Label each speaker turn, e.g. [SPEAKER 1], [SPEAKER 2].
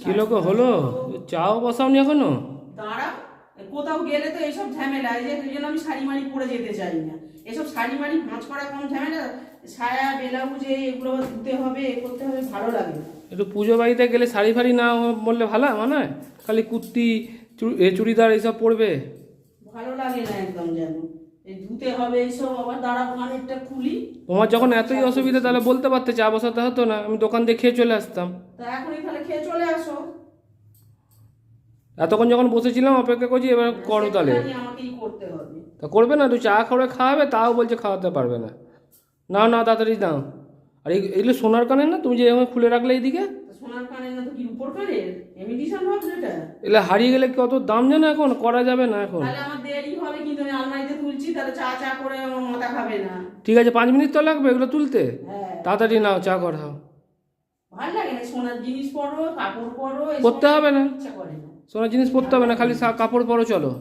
[SPEAKER 1] কি লোক হলো, চাও বসাওনি এখনো?
[SPEAKER 2] দাঁড়া, কোথাও গেলে তো এইসব ঝামেলা, এই জন্য আমি শাড়ি মাড়ি পরে যেতে চাই না। এসব শাড়ি মাড়ি ভাঁজ করা কম ঝামেলা, সায়া ব্লাউজে এগুলো ধুতে হবে, এ করতে হবে, ভালো লাগে না।
[SPEAKER 1] একটু পুজো বাড়িতে গেলে শাড়ি ফাড়ি না বললে ভালো মানে, খালি কুর্তি চুড়িদার এইসব পরবে,
[SPEAKER 2] ভালো লাগে না একদম যেন। এই ধুতে হবে এইসব, আবার দাঁড়া কানেরটা খুলি।
[SPEAKER 1] তোমার যখন এতই অসুবিধা তাহলে বলতে পারতে, চা বসাতে হতো না, আমি দোকান দিয়ে খেয়ে চলে আসতাম।
[SPEAKER 2] তা এখনই তাহলে খেয়ে চলে আসো।
[SPEAKER 1] এতক্ষণ যখন বসেছিলাম অপেক্ষা করছি, এবার করো তাহলে।
[SPEAKER 2] আমাকেই করতে হবে।
[SPEAKER 1] তা করবে না, তুই চা খাওয়া খাওয়াবে, তাও বলছে খাওয়াতে পারবে না। না না তাড়াতাড়ি নাও। আর এগুলো সোনার কানের না, তুমি যে এরকম খুলে রাখলে এইদিকে?
[SPEAKER 2] সোনার কানের না তো কি রূপোর কানের? ইমিটেশন ভাবছো এটা?
[SPEAKER 1] এগুলো হারিয়ে গেলে কত দাম জানো, এখন করা যাবে না এখন।
[SPEAKER 2] তাহলে আমার দেরি হবে, কিন্তু আমি আলমারিতে তুলছি, তাহলে চা চা করে আমার মাথা খাবে না।
[SPEAKER 1] ঠিক আছে, 5 মিনিট তো লাগবে এগুলো তুলতে।
[SPEAKER 2] হ্যাঁ,
[SPEAKER 1] তাড়াতাড়ি নাও, চা করাও।
[SPEAKER 2] ভালো লাগে না সোনার জিনিস পরো, কাপড় পরো,
[SPEAKER 1] পরতে হবে না,
[SPEAKER 2] ইচ্ছা করে না।
[SPEAKER 1] সোনার জিনিস পরতে হবে না, খালি কাপড় পরো, চলো।